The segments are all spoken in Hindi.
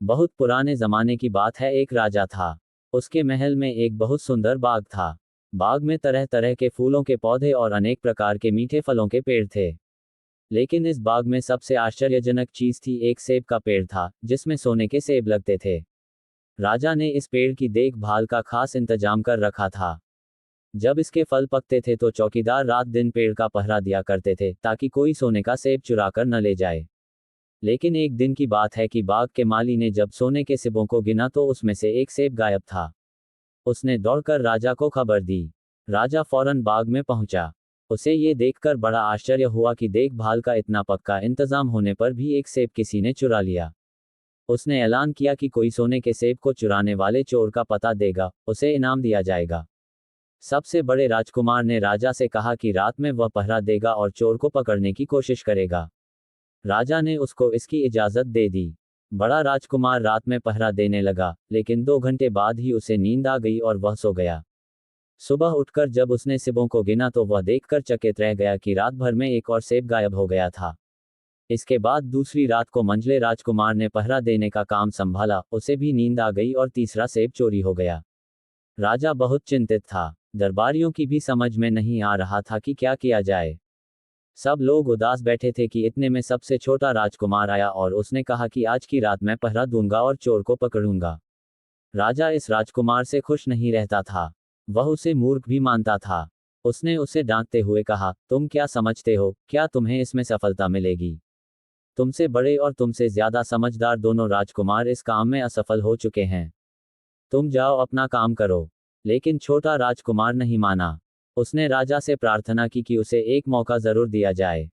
बहुत पुराने जमाने की बात है। एक राजा था। उसके महल में एक बहुत सुंदर बाग था। बाग में तरह तरह के फूलों के पौधे और अनेक प्रकार के मीठे फलों के पेड़ थे। लेकिन इस बाग में सबसे आश्चर्यजनक चीज थी, एक सेब का पेड़ था जिसमें सोने के सेब लगते थे। राजा ने इस पेड़ की देखभाल का खास इंतजाम कर रखा था। जब इसके फल पकते थे तो चौकीदार रात दिन पेड़ का पहरा दिया करते थे ताकि कोई सोने का सेब चुरा कर न ले जाए। लेकिन एक दिन की बात है कि बाग के माली ने जब सोने के सेबों को गिना तो उसमें से एक सेब गायब था। उसने दौड़कर राजा को खबर दी। राजा फौरन बाग में पहुंचा। उसे ये देखकर बड़ा आश्चर्य हुआ कि देखभाल का इतना पक्का इंतजाम होने पर भी एक सेब किसी ने चुरा लिया। उसने ऐलान किया कि कोई सोने के सेब को चुराने वाले चोर का पता देगा, उसे इनाम दिया जाएगा। सबसे बड़े राजकुमार ने राजा से कहा कि रात में वह पहरा देगा और चोर को पकड़ने की कोशिश करेगा। राजा ने उसको इसकी इजाजत दे दी। बड़ा राजकुमार रात में पहरा देने लगा, लेकिन 2 घंटे बाद ही उसे नींद आ गई और वह सो गया। सुबह उठकर जब उसने सेबों को गिना तो वह देखकर चकित रह गया कि रात भर में एक और सेब गायब हो गया था। इसके बाद दूसरी रात को मंझले राजकुमार ने पहरा देने का काम संभाला, उसे भी नींद आ गई और तीसरा सेब चोरी हो गया। राजा बहुत चिंतित था। दरबारियों की भी समझ में नहीं आ रहा था कि क्या किया जाए। सब लोग उदास बैठे थे कि इतने में सबसे छोटा राजकुमार आया और उसने कहा कि आज की रात मैं पहरा दूंगा और चोर को पकड़ूंगा। राजा इस राजकुमार से खुश नहीं रहता था। वह उसे मूर्ख भी मानता था। उसने उसे डांटते हुए कहा, तुम क्या समझते हो, क्या तुम्हें इसमें सफलता मिलेगी? तुमसे बड़े और तुमसे ज्यादा समझदार दोनों राजकुमार इस काम में असफल हो चुके हैं। तुम जाओ अपना काम करो। लेकिन छोटा राजकुमार नहीं माना। उसने राजा से प्रार्थना की कि उसे एक मौका जरूर दिया जाए।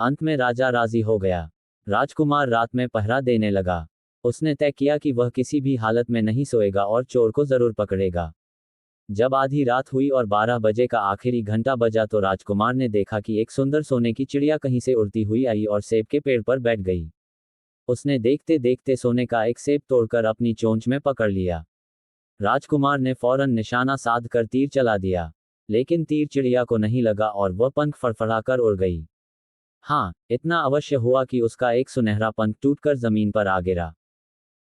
अंत में राजा राजी हो गया। राजकुमार रात में पहरा देने लगा। उसने तय किया कि वह किसी भी हालत में नहीं सोएगा और चोर को जरूर पकड़ेगा। जब आधी रात हुई और 12 बजे का आखिरी घंटा बजा तो राजकुमार ने देखा कि एक सुंदर सोने की चिड़िया कहीं से उड़ती हुई आई और सेब के पेड़ पर बैठ गई। उसने देखते देखते सोने का एक सेब तोड़कर अपनी चोंच में पकड़ लिया। राजकुमार ने फौरन निशाना साध कर तीर चला दिया। लेकिन तीर चिड़िया को नहीं लगा और वह पंख फड़फड़ाकर उड़ गई। हाँ, इतना अवश्य हुआ कि उसका एक सुनहरा पंख टूटकर जमीन पर आ गिरा।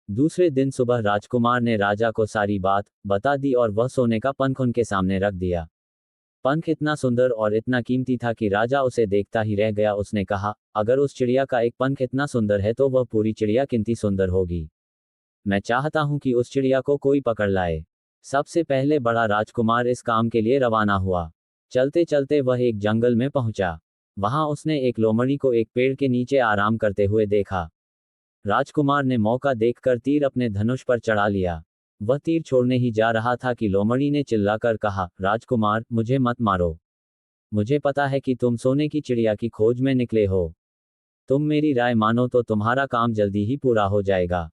दूसरे दिन सुबह राजकुमार ने राजा को सारी बात बता दी और वह सोने का पंख उनके सामने रख दिया। पंख इतना सुंदर और इतना कीमती था कि राजा उसे देखता ही रह गया। उसने कहा, अगर उस चिड़िया का एक पंख इतना सुंदर है तो वह पूरी चिड़िया कितनी सुंदर होगी। मैं चाहता हूं कि उस चिड़िया को कोई पकड़ लाए। सबसे पहले बड़ा राजकुमार इस काम के लिए रवाना हुआ। चलते चलते वह एक जंगल में पहुंचा। वहां उसने एक लोमड़ी को एक पेड़ के नीचे आराम करते हुए देखा। राजकुमार ने मौका देखकर तीर अपने धनुष पर चढ़ा लिया। वह तीर छोड़ने ही जा रहा था कि लोमड़ी ने चिल्लाकर कहा, राजकुमार, मुझे मत मारो। मुझे पता है कि तुम सोने की चिड़िया की खोज में निकले हो। तुम मेरी राय मानो तो तुम्हारा काम जल्दी ही पूरा हो जाएगा।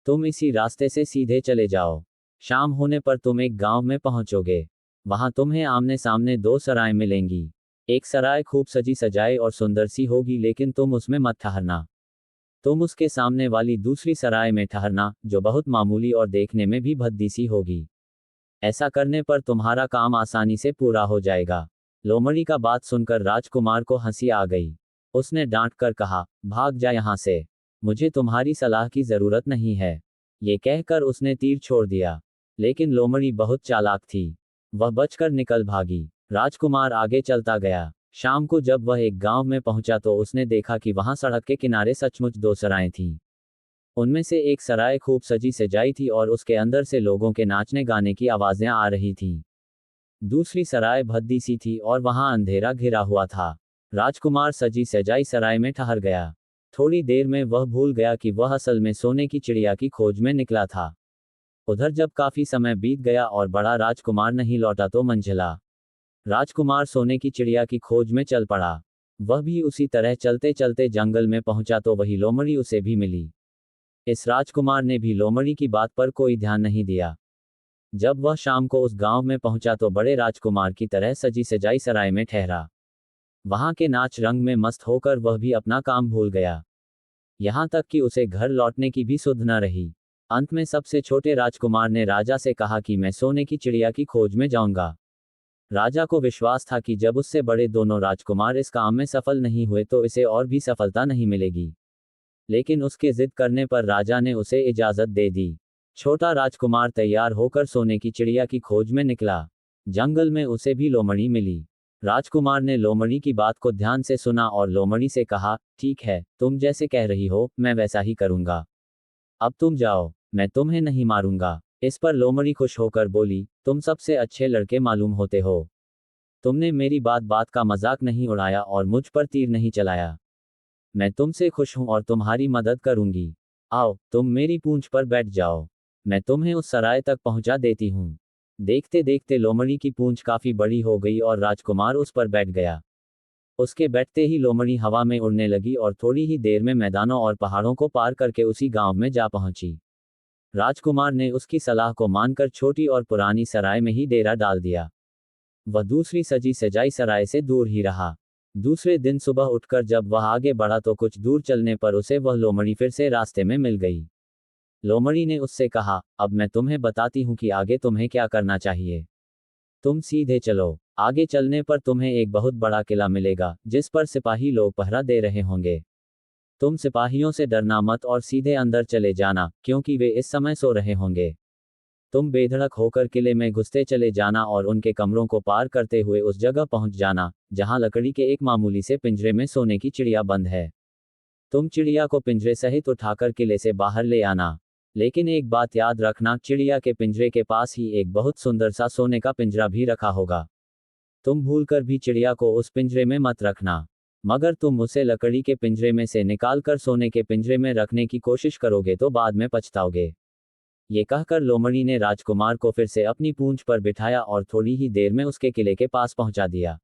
तुम इसी रास्ते से सीधे चले जाओ। शाम होने पर तुम एक गांव में पहुंचोगे। वहां तुम्हें आमने सामने 2 सराय मिलेंगी। एक सराय खूब सजी सजाई और सुंदर सी होगी, लेकिन तुम उसमें मत ठहरना। तुम उसके सामने वाली दूसरी सराय में ठहरना, जो बहुत मामूली और देखने में भी भद्दी सी होगी। ऐसा करने पर तुम्हारा काम आसानी से पूरा हो जाएगा। लोमड़ी का बात सुनकर राजकुमार को हंसी आ गई। उसने डांट कर कहा, भाग जा यहां से। मुझे तुम्हारी सलाह की जरूरत नहीं है। ये कहकर उसने तीर छोड़ दिया। लेकिन लोमड़ी बहुत चालाक थी। वह बचकर निकल भागी। राजकुमार आगे चलता गया। शाम को जब वह एक गांव में पहुंचा तो उसने देखा कि वहां सड़क के किनारे सचमुच 2 सरायें थीं। उनमें से एक सराय खूब सजी सजाई थी और उसके अंदर से लोगों के नाचने गाने की आवाजें आ रही थीं। दूसरी सराय भद्दी सी थी और वहां अंधेरा घिरा हुआ था। राजकुमार सजी सजाई सराय में ठहर गया। थोड़ी देर में वह भूल गया कि वह असल में सोने की चिड़िया की खोज में निकला था। उधर जब काफी समय बीत गया और बड़ा राजकुमार नहीं लौटा तो मंझला राजकुमार सोने की चिड़िया की खोज में चल पड़ा। वह भी उसी तरह चलते चलते जंगल में पहुंचा तो वही लोमड़ी उसे भी मिली। इस राजकुमार ने भी लोमड़ी की बात पर कोई ध्यान नहीं दिया। जब वह शाम को उस गांव में पहुंचा तो बड़े राजकुमार की तरह सजी सजाई सराय में ठहरा। वहां के नाच रंग में मस्त होकर वह भी अपना काम भूल गया। यहां तक कि उसे घर लौटने की भी सुध न रही। अंत में सबसे छोटे राजकुमार ने राजा से कहा कि मैं सोने की चिड़िया की खोज में जाऊंगा। राजा को विश्वास था कि जब उससे बड़े दोनों राजकुमार इस काम में सफल नहीं हुए तो इसे और भी सफलता नहीं मिलेगी। लेकिन उसके जिद करने पर राजा ने उसे इजाजत दे दी। छोटा राजकुमार तैयार होकर सोने की चिड़िया की खोज में निकला। जंगल में उसे भी लोमड़ी मिली। राजकुमार ने लोमड़ी की बात को ध्यान से सुना और लोमड़ी से कहा, ठीक है, तुम जैसे कह रही हो मैं वैसा ही करूंगा। अब तुम जाओ, मैं तुम्हें नहीं मारूंगा। इस पर लोमड़ी खुश होकर बोली, तुम सबसे अच्छे लड़के मालूम होते हो। तुमने मेरी बात बात का मजाक नहीं उड़ाया और मुझ पर तीर नहीं चलाया। मैं तुमसे खुश हूं और तुम्हारी मदद करूंगी। आओ, तुम मेरी पूंछ पर बैठ जाओ। मैं तुम्हें उस सराय तक पहुंचा देती हूं। देखते देखते लोमड़ी की पूंछ काफी बड़ी हो गई और राजकुमार उस पर बैठ गया। उसके बैठते ही लोमड़ी हवा में उड़ने लगी और थोड़ी ही देर में मैदानों और पहाड़ों को पार करके उसी गांव में जा पहुंची। राजकुमार ने उसकी सलाह को मानकर छोटी और पुरानी सराय में ही डेरा डाल दिया। वह दूसरी सजी सजाई सराय से दूर ही रहा। दूसरे दिन सुबह उठकर जब वह आगे बढ़ा तो कुछ दूर चलने पर उसे वह लोमड़ी फिर से रास्ते में मिल गई। लोमड़ी ने उससे कहा, अब मैं तुम्हें बताती हूँ कि आगे तुम्हें क्या करना चाहिए। तुम सीधे चलो। आगे चलने पर तुम्हें एक बहुत बड़ा किला मिलेगा जिस पर सिपाही लोग पहरा दे रहे होंगे। तुम सिपाहियों से डरना मत और सीधे अंदर चले जाना, क्योंकि वे इस समय सो रहे होंगे। तुम बेधड़क होकर किले में घुसते चले जाना और उनके कमरों को पार करते हुए उस जगह पहुंच जाना जहां लकड़ी के एक मामूली से पिंजरे में सोने की चिड़िया बंद है। तुम चिड़िया को पिंजरे सहित उठाकर किले से बाहर ले आना। लेकिन एक बात याद रखना, चिड़िया के पिंजरे के पास ही एक बहुत सुंदर सा सोने का पिंजरा भी रखा होगा। तुम भूलकर भी चिड़िया को उस पिंजरे में मत रखना। मगर तुम उसे लकड़ी के पिंजरे में से निकालकर सोने के पिंजरे में रखने की कोशिश करोगे तो बाद में पछताओगे। ये कहकर लोमड़ी ने राजकुमार को फिर से अपनी पूंछ पर बिठाया और थोड़ी ही देर में उसके किले के पास पहुंचा दिया।